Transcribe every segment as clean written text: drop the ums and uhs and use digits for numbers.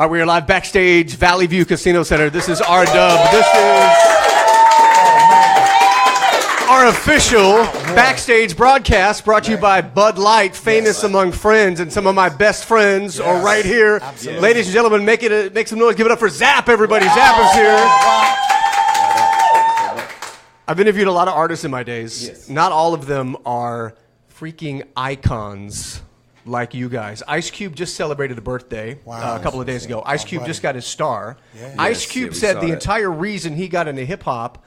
All right, we are live backstage, Valley View Casino Center. This is our dub. This is our official backstage broadcast brought to you by Bud Light, famous among friends, and some of my best friends are right here. Absolutely. Ladies and gentlemen, make some noise. Give it up for Zapp, everybody. Zapp is here. I've interviewed a lot of artists in my days. Yes. Not all of them are freaking icons like you guys. Ice Cube just celebrated a birthday a couple of days ago. Ice Cube just got his star. Yeah. Ice Cube said the entire reason he got into hip-hop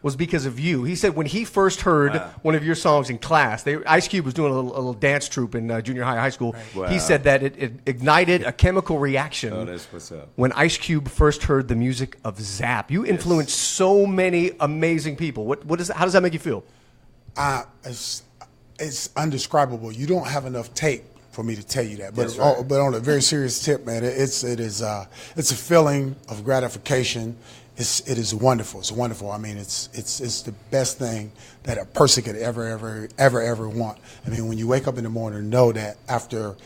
was because of you. He said when he first heard one of your songs in class, Ice Cube was doing a little dance troupe in junior high school. Right. Wow. He said that it ignited a chemical reaction that's what's up. When Ice Cube first heard the music of Zapp. You influenced so many amazing people. How does that make you feel? It's undescribable. You don't have enough tape for me to tell you that, but but on a very serious tip, man, it's a feeling of gratification. It is wonderful. It's wonderful. I mean, it's the best thing that a person could ever want. I mean, when you wake up in the morning and know that after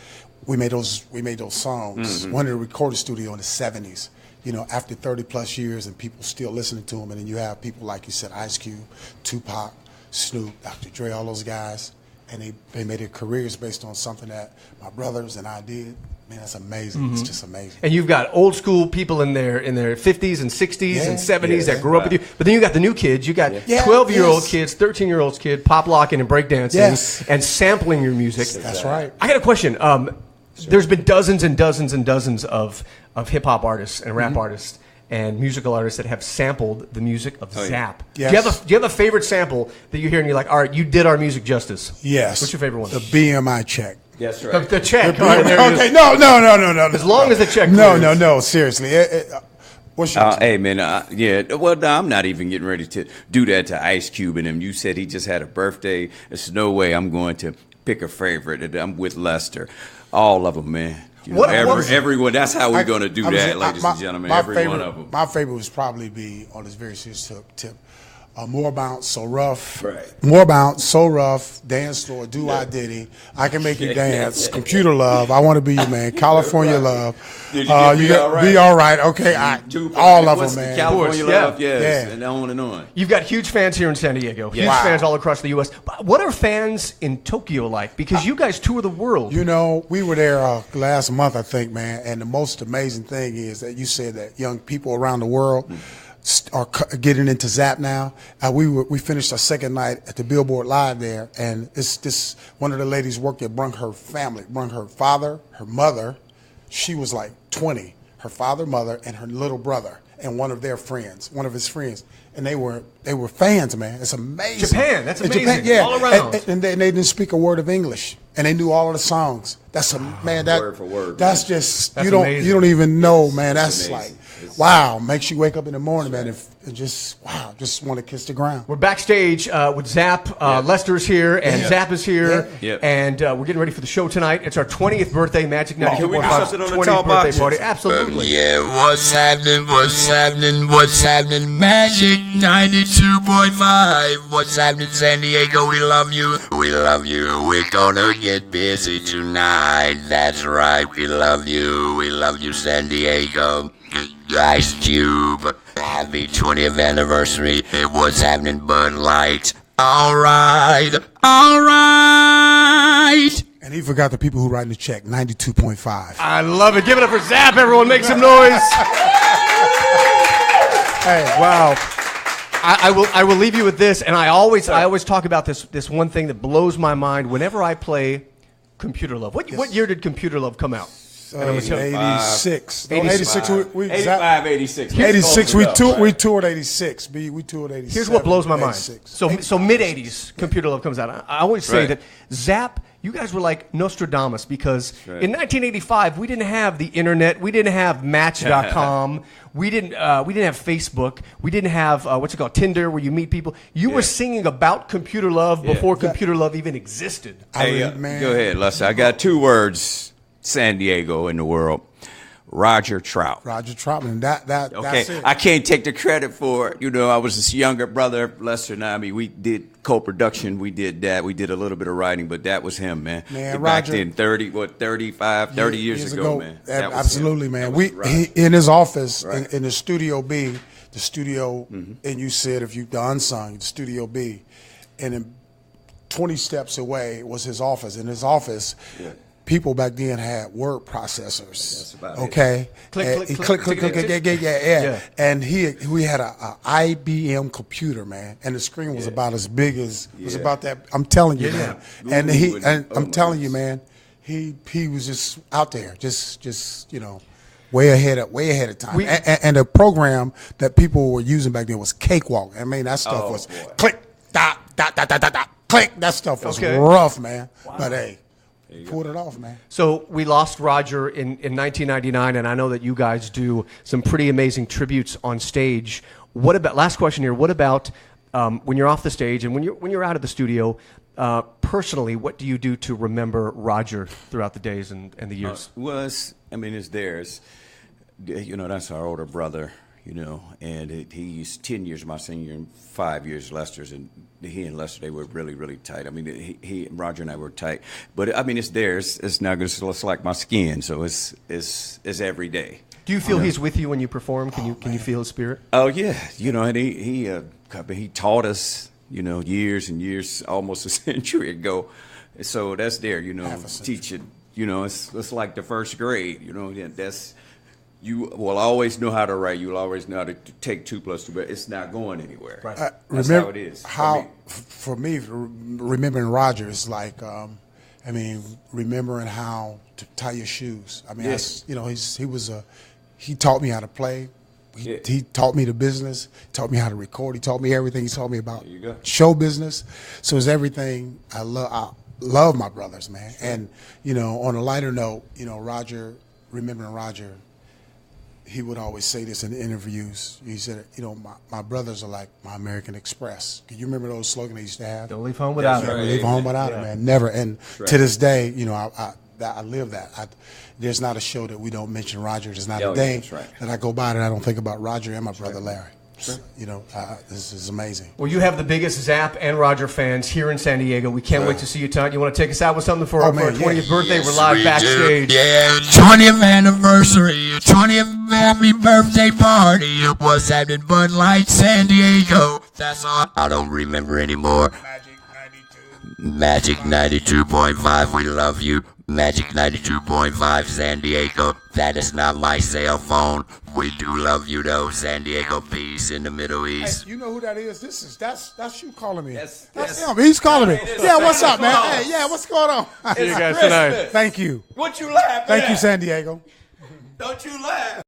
we made those songs, went to the recording studio in the '70s. You know, after 30 plus years, and people still listening to them, and then you have people like you said, Ice Cube, Tupac, Snoop, Dr. Dre, all those guys. And they made their careers based on something that my brothers and I did. Man, that's amazing. It's just amazing. And you've got old school people in their 50s and 60s and 70s that grew up with you. But then you got the new kids. You got 12-year-old kids, 13-year-old kids, pop locking and breakdancing and sampling your music. That's right. I got a question. There's been dozens and dozens and dozens of hip-hop artists and rap artists and musical artists that have sampled the music of Zapp. Yes. Do you have a favorite sample that you hear and you're like, all right, you did our music justice? Yes. What's your favorite one? The BMI check. That's right. The check. Okay, no. As long as the check. No. Seriously. What's your hey, man, well, I'm not even getting ready to do that to Ice Cube and him. You said he just had a birthday. There's no way I'm going to pick a favorite. I'm with Lester. All of them, man. You know, everyone. That's how we're going to do that, ladies and gentlemen. Every one of them. My favorite would probably be, on this very serious tip, More Bounce, So Rough. Right. More Bounce, So Rough, Dance Floor, Do I Diddy, I Can Make You Dance, Computer Love, I Want to Be Your Man, California Love. Did you Be All Right? Be All Right, okay. All of them, man. California Love, yes, and on and on. You've got huge fans here in San Diego, huge fans all across the U.S. But what are fans in Tokyo like? Because you guys tour the world. You know, we were there last month, I think, man, and the most amazing thing is that you said that young people around the world are getting into Zapp now. We finished our second night at the Billboard Live there, and it's this one of the ladies worked there, brung her family, brung her father, her mother. She was like 20. Her father, mother, and her little brother, and one of his friends, and they were fans, man. It's amazing. Japan, that's amazing. Japan, yeah. All around. And they didn't speak a word of English, and they knew all of the songs. That's man. That word for word. That's man. just that's you don't amazing. you don't even know, man. That's amazing. Wow, makes you wake up in the morning, man, and just want to kiss the ground. We're backstage with Zapp. Lester's here, and Zapp is here, and we're getting ready for the show tonight. It's our 20th birthday, Magic 92.5's 20th birthday party. Absolutely. What's happening, Magic 92.5. What's happening, San Diego? We love you. We're gonna get busy tonight. That's right, we love you, San Diego. Ice Cube, happy 20th anniversary. What's happening, Bud Light? All right. And he forgot the people who write the check, 92.5. I love it. Give it up for Zapp, everyone. Make some noise. Hey, wow. I will leave you with this, and I always talk about this one thing that blows my mind whenever I play Computer Love. What year did Computer Love come out? 86. 86. 86. 86. We toured 86. We toured 86. Here's what blows my mind. So mid 80s, Computer Love comes out. I always say that Zapp, you guys were like Nostradamus because in 1985 we didn't have the internet, we didn't have Match.com, we didn't have Facebook, we didn't have Tinder, where you meet people. You were singing about Computer Love before Computer Love even existed. Hey, go ahead, Lester. I got two words. San Diego in the world. Roger Troutman. Roger Troutman. That's it. I can't take the credit for it. You know, I was his younger brother, Lester and I. mean, we did co-production. We did that. We did a little bit of writing, but that was him, man. Man, back Roger, then, 30 years ago, man. Absolutely, man. He in his office in the Studio B, the studio, and you said if you the unsung, the Studio B, and then 20 steps away was his office. In his office, people back then had word processors. Okay, click, yeah. And we had a IBM computer, man, and the screen was about as big as it was about that. I'm telling you, man. And I'm telling you, man, he was just out there, just you know, way ahead of time. And the program that people were using back then was Cakewalk. I mean, that stuff was click, dot, dot, dot, dot, dot, dot, click. That stuff was rough, man. Wow. But hey, pulled it off, man. So we lost Roger in 1999, and I know that you guys do some pretty amazing tributes on stage. What about, last question here, what about when you're off the stage and when you're out of the studio, personally, what do you do to remember Roger throughout the days and the years? It's theirs. You know, that's our older brother, you know, and he's 10 years my senior and 5 years Lester's, and he and Lester, they were really, really tight. I mean, Roger and I were tight, but I mean, it's theirs. It's not good. It's like my skin, so it's every day. Do you feel he's with you when you perform? Can you feel his spirit? Oh yeah, you know, and he taught us, you know, years and years, almost a century ago. So that's there, you know, teaching. You know, it's like the first grade. You know, that's. You will always know how to write. You will always know how to take 2 + 2, but it's not going anywhere. Right. That's how it is. For me, remembering Roger is like, remembering how to tie your shoes. I mean, he taught me how to play. He taught me the business. Taught me how to record. He taught me everything. He taught me about show business. So it's everything I love. I love my brothers, man. And you know, on a lighter note, you know, remembering Roger. He would always say this in the interviews. He said, you know, my brothers are like my American Express. Can you remember those slogans they used to have? Don't leave home without it. Never leave home without it, man. Never. And to this day, you know, I live that. There's not a show that we don't mention Roger. There's not a day that I go by that I don't think about Roger and my brother Larry. Sure. You know, this is amazing. Well, you have the biggest Zapp and Roger fans here in San Diego. We can't wait to see you tonight. You want to take us out with something for our 20th birthday? We're live backstage. Yeah, 20th anniversary, 20th happy birthday party. It was happening Bud Light San Diego. That's all. I don't remember anymore. Magic 92.5, we love you. Magic 92.5 San Diego. That is not my cell phone. We do love you though, San Diego. Peace in the Middle East. Hey, you know who that is? That's you calling me. That's him. He's calling me. Yeah, what's up, man? Hey, yeah, what's going on? See you guys tonight. Thank you. What you laughing at? Thank you, San Diego. Don't you laugh.